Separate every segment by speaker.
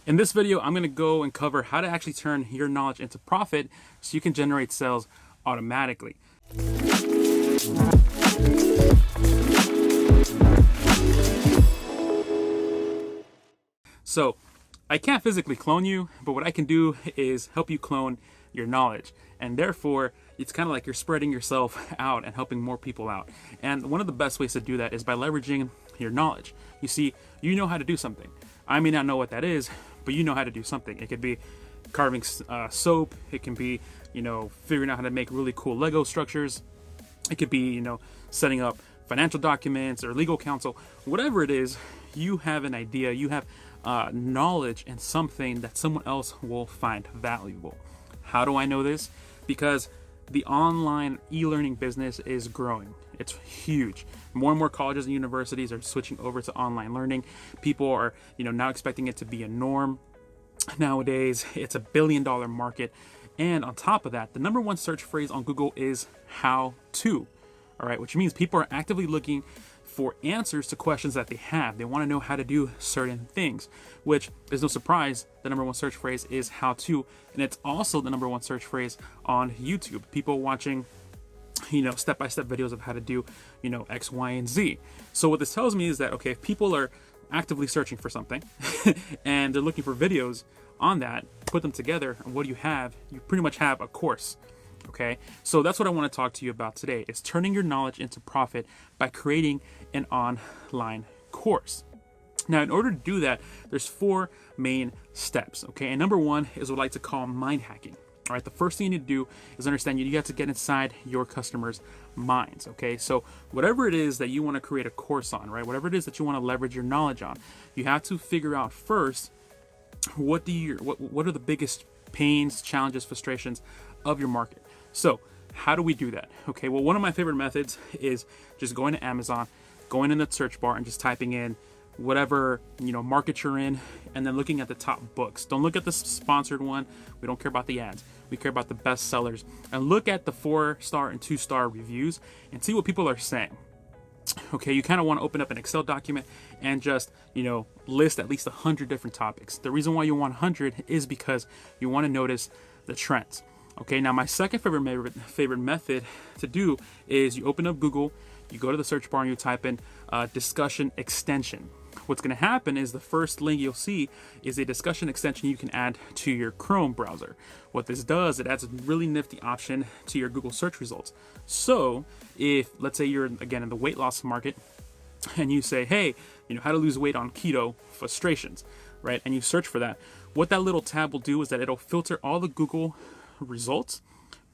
Speaker 1: In this video, I'm going to go and cover how to actually turn your knowledge into profit so you can generate sales automatically. So I can't physically clone you, but what I can do is help you clone your knowledge. And therefore, it's kind of like you're spreading yourself out and helping more people out. And one of the best ways to do that is by leveraging your knowledge. You see, you know how to do something. I may not know what that is, but you know how to do something. It could be carving soap. It can be, figuring out how to make really cool Lego structures. It could be, setting up financial documents or legal counsel. Whatever it is, you have an idea. You have knowledge in something that someone else will find valuable. How do I know this? Because the online e-learning business is growing. It's huge. More and more colleges and universities are switching over to online learning. People are, now expecting it to be a norm. Nowadays, it's $1 billion market. And on top of that, the number one search phrase on Google is how to. All right, which means people are actively looking for answers to questions that they have. They want to know how to do certain things, which is no surprise. The number one search phrase is how to, and it's also the number one search phrase on YouTube. People watching, step-by-step videos of how to do, X, Y, and Z. So what this tells me is that, okay, if people are actively searching for something and they're looking for videos on that, put them together, and what do you have? You pretty much have a course. Okay, so that's what I want to talk to you about today, is turning your knowledge into profit by creating an online course. Now, in order to do that, there's 4 main steps. Okay, and number 1 is what I like to call mind hacking. All right, the first thing you need to do is understand you have to get inside your customers' minds. Okay, so whatever it is that you want to create a course on, right, whatever it is that you want to leverage your knowledge on, you have to figure out first what are the biggest pains, challenges, frustrations of your market. So how do we do that? Okay, well, one of my favorite methods is just going to Amazon, going in the search bar and just typing in whatever market you're in, and then looking at the top books. Don't look at the sponsored one. We don't care about the ads. We care about the best sellers, and look at the 4-star and 2-star reviews and see what people are saying. Okay, you kind of want to open up an Excel document and just, list at least 100 different topics. The reason why you want 100 is because you want to notice the trends. Okay, now my second favorite method to do is you open up Google, you go to the search bar and you type in discussion extension. What's going to happen is the first link you'll see is a discussion extension you can add to your Chrome browser. What this does, it adds a really nifty option to your Google search results. So if, let's say you're, again, in the weight loss market and you say, hey, how to lose weight on keto, frustrations, right? And you search for that. What that little tab will do is that it'll filter all the Google results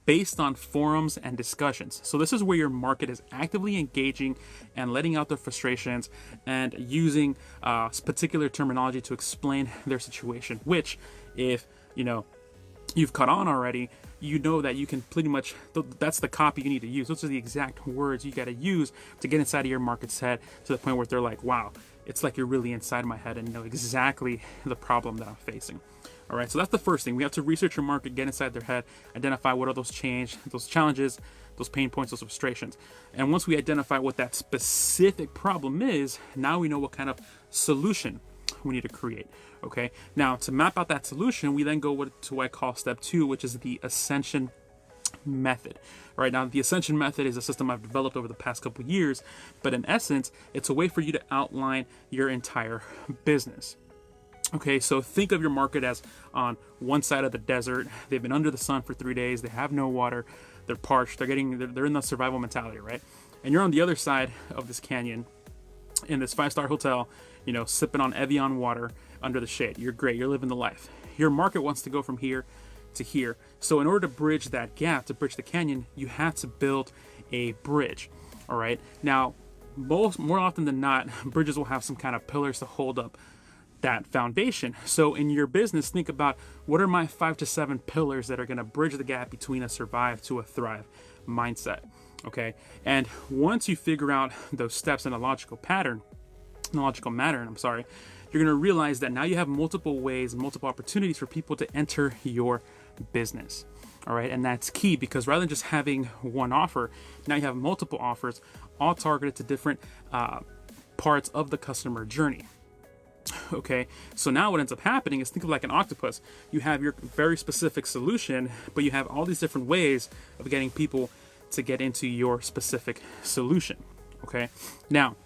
Speaker 1: based on forums and discussions. So this is where your market is actively engaging and letting out their frustrations and using particular terminology to explain their situation, which if you've caught on already, that you can pretty much, that's the copy you need to use. Those are the exact words you got to use to get inside of your market's head to the point where they're like, wow, it's like you're really inside my head and know exactly the problem that I'm facing. All right, so that's the first thing. We have to research your market, get inside their head, identify what are those challenges, those pain points, those frustrations. And once we identify what that specific problem is, now we know what kind of solution we need to create. Okay, now to map out that solution, we then go to what I call step 2, which is the ascension method. All right, now the ascension method is a system I've developed over the past couple of years, but in essence, it's a way for you to outline your entire business. Okay, so think of your market as on one side of the desert. They've been under the sun for 3 days. They have no water. They're parched. They're in the survival mentality, right? And you're on the other side of this canyon in this 5-star hotel, sipping on Evian water under the shade. You're great. You're living the life. Your market wants to go from here to here. So in order to bridge that gap, to bridge the canyon, you have to build a bridge. All right. Now, more often than not, bridges will have some kind of pillars to hold up that foundation. So in your business, think about what are my 5 to 7 pillars that are going to bridge the gap between a survive to a thrive mindset. Okay. And once you figure out those steps in a logical manner, you're going to realize that now you have multiple ways, multiple opportunities for people to enter your business. All right. And that's key, because rather than just having one offer, now you have multiple offers, all targeted to different parts of the customer journey. Okay, so now what ends up happening is, think of like an octopus. You have your very specific solution, but you have all these different ways of getting people to get into your specific solution. Okay, now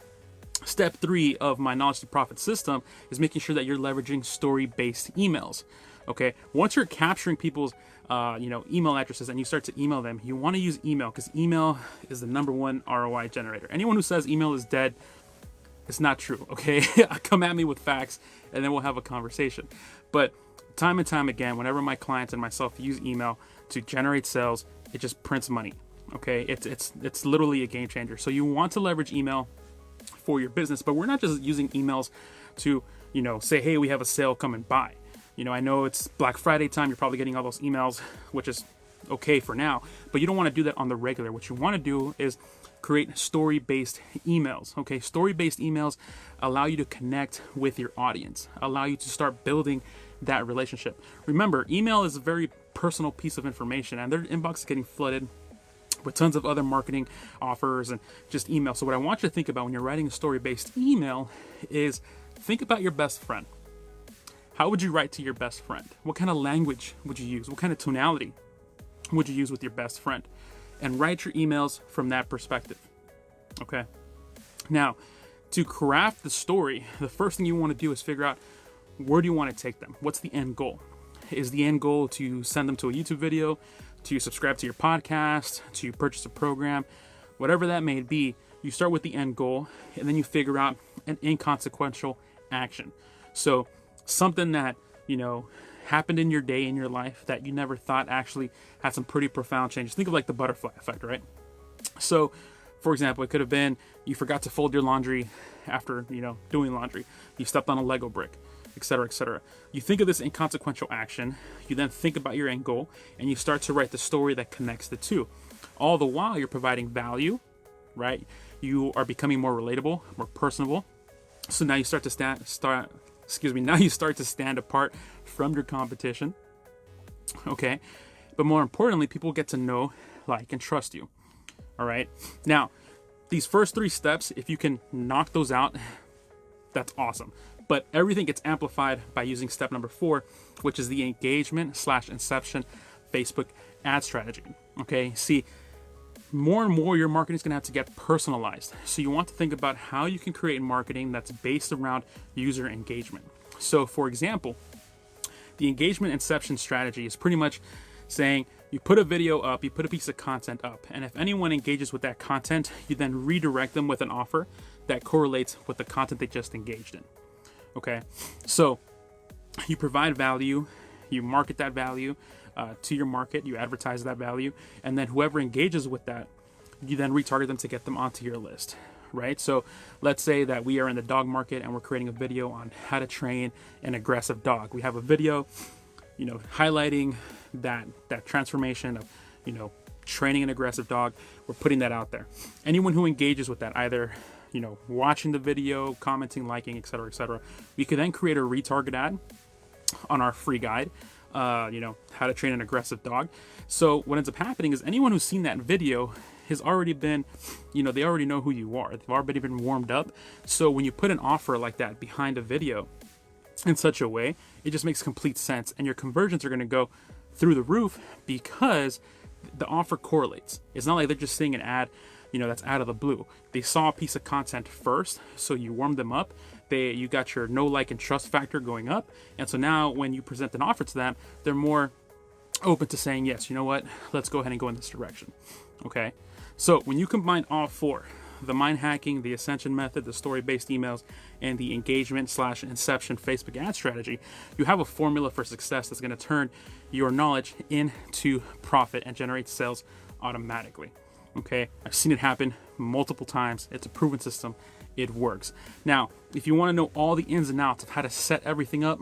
Speaker 1: step 3 of my knowledge to profit system is making sure that you're leveraging story-based emails. Okay, once you're capturing people's email addresses and you start to email them, you want to use email, because email is the #1 ROI generator. Anyone who says email is dead, it's not true. Okay, come at me with facts and then we'll have a conversation. But time and time again, whenever my clients and myself use email to generate sales, it just prints money. Okay, it's literally a game changer. So you want to leverage email for your business, but we're not just using emails to say, hey, we have a sale, come and buy. I know it's Black Friday time, you're probably getting all those emails, which is okay for now, but you don't want to do that on the regular. What you want to do is create story-based emails. Okay, story-based emails allow you to connect with your audience, allow you to start building that relationship. Remember, email is a very personal piece of information, and their inbox is getting flooded with tons of other marketing offers and just email. So what I want you to think about when you're writing a story-based email is think about your best friend. How would you write to your best friend? What kind of language would you use? What kind of tonality would you use with your best friend? And write your emails from that perspective. Okay. Now, to craft the story, the first thing you want to do is figure out, where do you want to take them? What's the end goal? Is the end goal to send them to a YouTube video, to subscribe to your podcast, to purchase a program? Whatever that may be, you start with the end goal and then you figure out an inconsequential action. So something that, happened in your day, in your life, that you never thought actually had some pretty profound changes. Think of like the butterfly effect, right? So, for example, it could have been you forgot to fold your laundry after, doing laundry. You stepped on a Lego brick, etc., etc. You think of this inconsequential action, you then think about your end goal, and you start to write the story that connects the two. All the while, you're providing value, right? You are becoming more relatable, more personable. So now you start to stand apart from your competition. Okay, but more importantly, people get to know, like, and trust you. All right, now these first 3 steps, if you can knock those out, that's awesome. But everything gets amplified by using step number 4, which is the engagement/inception Facebook ad strategy. Okay, see, more and more your marketing is going to have to get personalized. So you want to think about how you can create marketing that's based around user engagement. So for example, the engagement inception strategy is pretty much saying you put a video up, you put a piece of content up, and if anyone engages with that content, you then redirect them with an offer that correlates with the content they just engaged in. Okay, so you provide value, you market that value to your market, you advertise that value, and then whoever engages with that, you then retarget them to get them onto your list, right? So let's say that we are in the dog market and we're creating a video on how to train an aggressive dog. We have a video, highlighting that transformation of, training an aggressive dog. We're putting that out there. Anyone who engages with that, either watching the video, commenting, liking, etc., we could then create a retarget ad on our free guide, how to train an aggressive dog. So what ends up happening is anyone who's seen that video has already been, they already know who you are. They've already been warmed up. So when you put an offer like that behind a video in such a way, it just makes complete sense. And your conversions are going to go through the roof because the offer correlates. It's not like they're just seeing an ad, that's out of the blue. They saw a piece of content first, so you warmed them up. You got your know, like, and trust factor going up. And so now when you present an offer to them, they're more open to saying, yes, you know what, let's go ahead and go in this direction. Okay. So when you combine all 4, the mind hacking, the ascension method, the story-based emails, and the engagement/inception Facebook ad strategy, you have a formula for success that's going to turn your knowledge into profit and generate sales automatically. Okay, I've seen it happen multiple times. It's a proven system. It works. Now, if you want to know all the ins and outs of how to set everything up,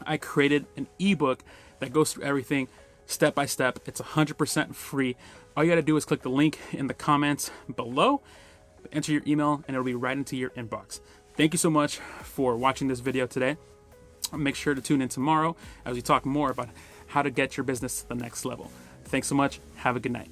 Speaker 1: I created an ebook that goes through everything step by step. It's 100% free. All you got to do is click the link in the comments below, enter your email, and it'll be right into your inbox. Thank you so much for watching this video today. Make sure to tune in tomorrow as we talk more about how to get your business to the next level. Thanks so much. Have a good night.